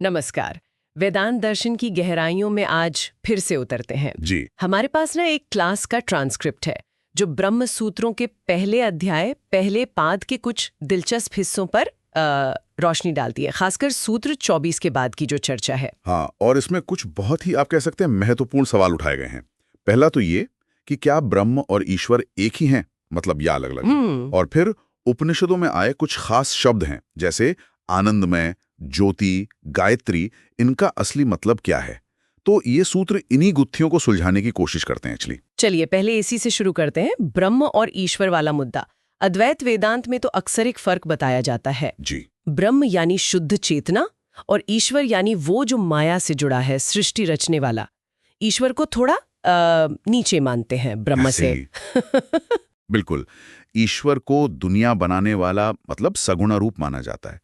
नमस्कार। वेदांत दर्शन की गहराइयों में आज फिर से उतरते हैं जी। हमारे पास ना एक क्लास का ट्रांसक्रिप्ट है जो ब्रह्म सूत्रों के पहले अध्याय पहले पाद के कुछ दिलचस्प हिस्सों पर रोशनी डालती है, खासकर सूत्र 24 के बाद की जो चर्चा है। हाँ, और इसमें कुछ बहुत ही आप कह सकते हैं महत्वपूर्ण सवाल उठाए गए हैं। पहला तो ये कि क्या ब्रह्म और ईश्वर एक ही हैं, मतलब या अलग अलग। और फिर उपनिषदों में आए कुछ खास शब्द हैं, जैसे आनंदमय, ज्योति, गायत्री, इनका असली मतलब क्या है। तो ये सूत्र इन्हीं गुत्थियों को सुलझाने की कोशिश करते हैं एक्चुअली। चलिए पहले इसी से शुरू करते हैं, ब्रह्म और ईश्वर वाला मुद्दा। अद्वैत वेदांत में तो अक्सर एक फर्क बताया जाता है। जी। ब्रह्म यानी शुद्ध चेतना और ईश्वर यानी वो जो माया से जुड़ा है, सृष्टि रचने वाला। ईश्वर को थोड़ा नीचे मानते हैं ब्रह्म से। बिल्कुल, ईश्वर को दुनिया बनाने वाला मतलब सगुण रूप माना जाता है।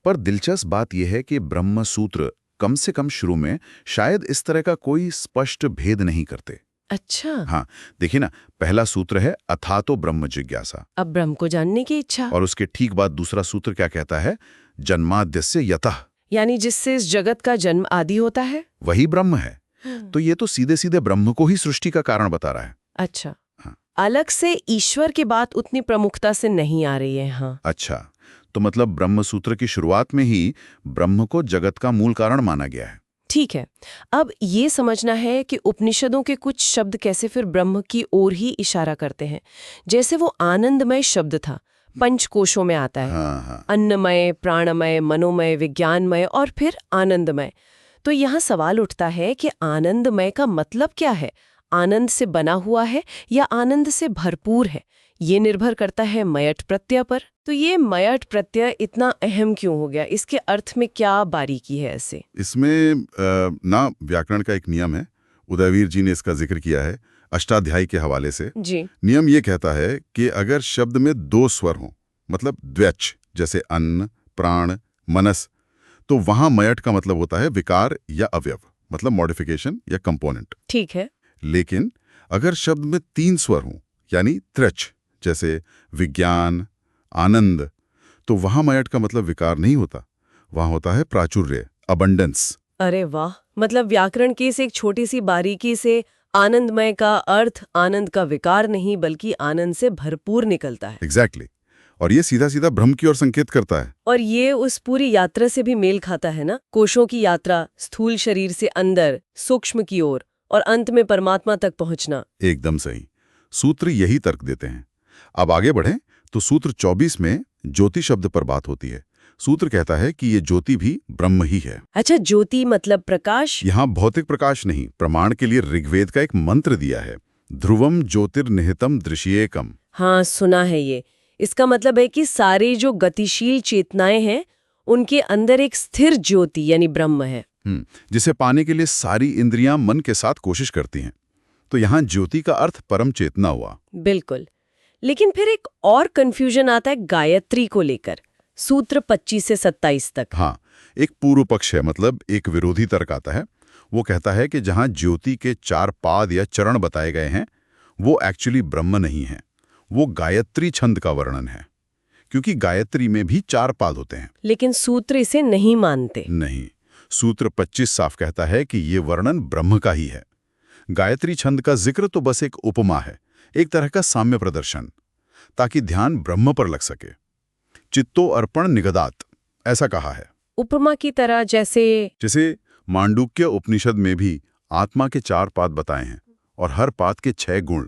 पर दिलचस्प बात यह है कि ब्रह्म सूत्र कम से कम शुरू में शायद इस तरह का कोई स्पष्ट भेद नहीं करते। अच्छा। हाँ, देखिए ना, पहला सूत्र है अथातो ब्रह्म जिज्ञासा। अब ब्रह्म को जानने की इच्छा। और उसके ठीक बाद दूसरा सूत्र क्या कहता है? जन्माद्यस्य यतः, यानी जिससे इस जगत का जन्म आदि होता है, वही ब्रह्म है। तो ये तो सीधे सीधे ब्रह्म को ही सृष्टि का कारण बता रहा है। अच्छा। हाँ। अलग से ईश्वर की बात उतनी प्रमुखता से नहीं आ रही है। हाँ। अच्छा, तो मतलब ब्रह्म सूत्र की शुरुआत में ही ब्रह्म को जगत का मूल कारण माना गया है। ठीक है। अब ये समझना है कि उपनिषदों के कुछ शब्द कैसे फिर ब्रह्म की ओर ही इशारा करते हैं। जैसे वो आनंदमय शब्द था, पंचकोशों में आता है। हाँ। अन्नमय, प्राणमय, मनोमय, विज्ञानमय और फिर आनंदमय। तो यहाँ सवाल उठता है कि आनंदमय का मतलब क्या है? आनंद से बना हुआ है या आनंद से भरपूर है? ये निर्भर करता है मयट प्रत्यय पर। तो ये मयट प्रत्यय इतना अहम क्यों हो गया? इसके अर्थ में क्या बारीकी है ऐसे? इसमें ना व्याकरण का एक नियम है, उदयवीर जी ने इसका जिक्र किया है अष्टाध्यायी के हवाले से। जी। नियम ये कहता है कि अगर शब्द में दो स्वर हों, मतलब द्व्यच, जैसे अन्न, प्राण, मनस, तो वहां मयट का मतलब होता है विकार या अवयव, मतलब मॉडिफिकेशन या कंपोनेंट। ठीक है। लेकिन अगर शब्द में तीन स्वर हों, यानी त्र्यच, जैसे विज्ञान, आनंद, तो वहां मयट का मतलब विकार नहीं होता, वहां होता है प्राचुर्य, अबंडेंस। अरे वाह! मतलब व्याकरण की इस एक छोटी सी बारीकी से आनंदमय का अर्थ आनंद का विकार नहीं बल्कि आनंद से भरपूर निकलता है। एग्जैक्टली। और ये सीधा सीधा ब्रह्म की ओर संकेत करता है। और ये उस पूरी यात्रा से भी मेल खाता है ना, कोशों की यात्रा, स्थूल शरीर से अंदर, सूक्ष्म की ओर और अंत में परमात्मा तक पहुंचना। एकदम सही। सूत्र यही तर्क देते हैं। अब आगे बढ़ें तो सूत्र 24 में ज्योति शब्द पर बात होती है। सूत्र कहता है कि ये ज्योति भी ब्रह्म ही है। अच्छा, ज्योति मतलब प्रकाश? यहाँ भौतिक प्रकाश नहीं, प्रमाण के लिए ऋग्वेद का एक मंत्र दिया है, ध्रुवम ज्योतिर्निहितम दृश्येकम। हाँ, सुना है ये। इसका मतलब है कि सारे जो गतिशील चेतनाएं हैं उनके अंदर एक स्थिर ज्योति यानी ब्रह्म है। जिसे पाने के लिए सारी इंद्रियां मन के साथ कोशिश करती हैं। तो यहाँ ज्योति का अर्थ परम चेतना हुआ। बिल्कुल। लेकिन फिर एक और कंफ्यूजन आता है गायत्री को लेकर, सूत्र 25 से 27 तक। हाँ, एक पूर्व पक्ष है, मतलब एक विरोधी तर्क आता है। वो कहता है कि जहाँ ज्योति के 4 पाद या चरण बताए गए हैं, वो एक्चुअली ब्रह्म नहीं है, वो गायत्री छंद का वर्णन है, क्योंकि गायत्री में भी 4 पाद होते हैं। लेकिन सूत्र इसे नहीं मानते। नहीं, सूत्र 25 साफ कहता है कि ये वर्णन ब्रह्म का ही है। गायत्री छंद का जिक्र तो बस एक उपमा है, एक तरह का साम्य प्रदर्शन, ताकि ध्यान ब्रह्म पर लग सके। चित्तो अर्पण निगदात, ऐसा कहा है। उपमा की तरह, जैसे मांडुक्य उपनिषद में भी आत्मा के 4 पाद बताए हैं और हर पाद के 6 गुण।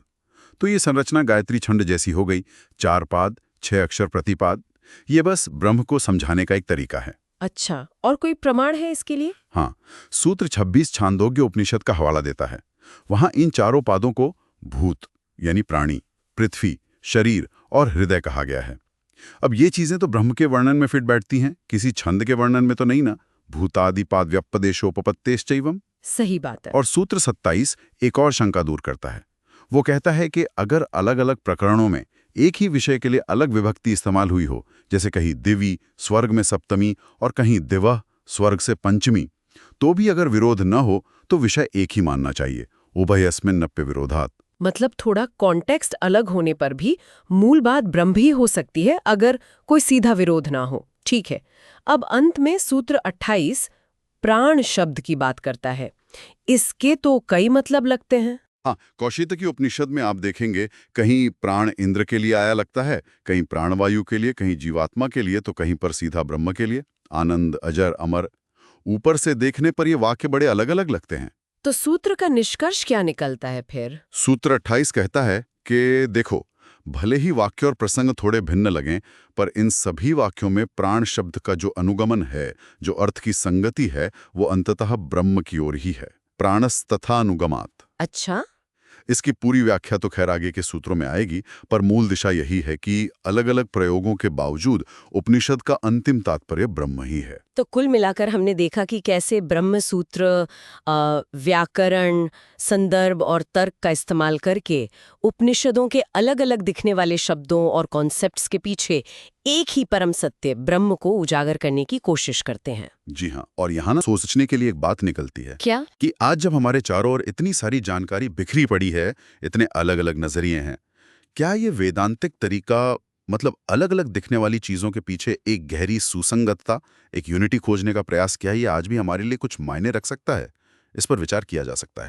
तो ये संरचना गायत्री छंद जैसी हो गई, 4 पाद, 6 अक्षर प्रतिपाद। ये बस ब्रह्म को समझाने का एक तरीका है। अच्छा, और कोई प्रमाण है इसके लिए? हाँ, सूत्र 26 छांदोग्य उपनिषद का हवाला देता है। वहां इन 4 पादों को भूत यानी प्राणी, पृथ्वी, शरीर और हृदय कहा गया है। अब ये चीजें तो ब्रह्म के वर्णन में फिट बैठती हैं, किसी छंद के वर्णन में तो नहीं ना। भूतादि पाद व्यपदेशोपपत्तेश्चैवम्। सही बात है। और सूत्र 27 एक और शंका दूर करता है। वो कहता है कि अगर अलग अलग प्रकरणों में एक ही विषय के लिए अलग विभक्ति इस्तेमाल हुई हो, जैसे कहीं दिवी स्वर्ग में सप्तमी और कहीं दिवः स्वर्ग से पंचमी, तो भी अगर विरोध न हो तो विषय एक ही मानना चाहिए। उभयस्मिन् नप्य विरोधात्। मतलब थोड़ा कॉन्टेक्स्ट अलग होने पर भी मूल बात ब्रह्म ही हो सकती है अगर कोई सीधा विरोध ना हो। ठीक है। अब अंत में सूत्र 28 प्राण शब्द की बात करता है। इसके तो कई मतलब लगते हैं। हाँ, कौशितकी उपनिषद में आप देखेंगे कहीं प्राण इंद्र के लिए आया लगता है, कहीं प्राणवायु के लिए, कहीं जीवात्मा के लिए, तो कहीं पर सीधा ब्रह्म के लिए। आनंद, अजर, अमर, ऊपर से देखने पर ये वाक्य बड़े अलग अलग लगते हैं। तो सूत्र का निष्कर्ष क्या निकलता है फिर? सूत्र 28 कहता है कि देखो, भले ही वाक्य और प्रसंग थोड़े भिन्न लगें, पर इन सभी वाक्यों में प्राण शब्द का जो अनुगमन है, जो अर्थ की संगति है, वो अंततः ब्रह्म की ओर ही है। प्राणस तथा अनुगमात। अच्छा। इसकी पूरी व्याख्या तो खैर आगे के सूत्रों में आएगी, पर मूल दिशा यही है कि अलग अलग प्रयोगों के बावजूद उपनिषद का अंतिम तात्पर्य ब्रह्म ही है। तो कुल मिलाकर हमने देखा कि कैसे ब्रह्म सूत्र व्याकरण, संदर्भ और तर्क का इस्तेमाल करके उपनिषदों के अलग अलग दिखने वाले शब्दों और कॉन्सेप्ट्स के पीछे एक ही परम सत्य ब्रह्म को उजागर करने की कोशिश करते हैं। जी हाँ, और यहाँ ना सोचने के लिए एक बात निकलती है। क्या? कि आज जब हमारे चारों ओर इतनी सारी जानकारी बिखरी पड़ी है, इतने अलग अलग नजरिए हैं, क्या ये वेदांतिक तरीका, मतलब अलग अलग दिखने वाली चीजों के पीछे एक गहरी सुसंगतता, एक यूनिटी खोजने का प्रयास, क्या ये आज भी हमारे लिए कुछ मायने रख सकता है? इस पर विचार किया जा सकता है।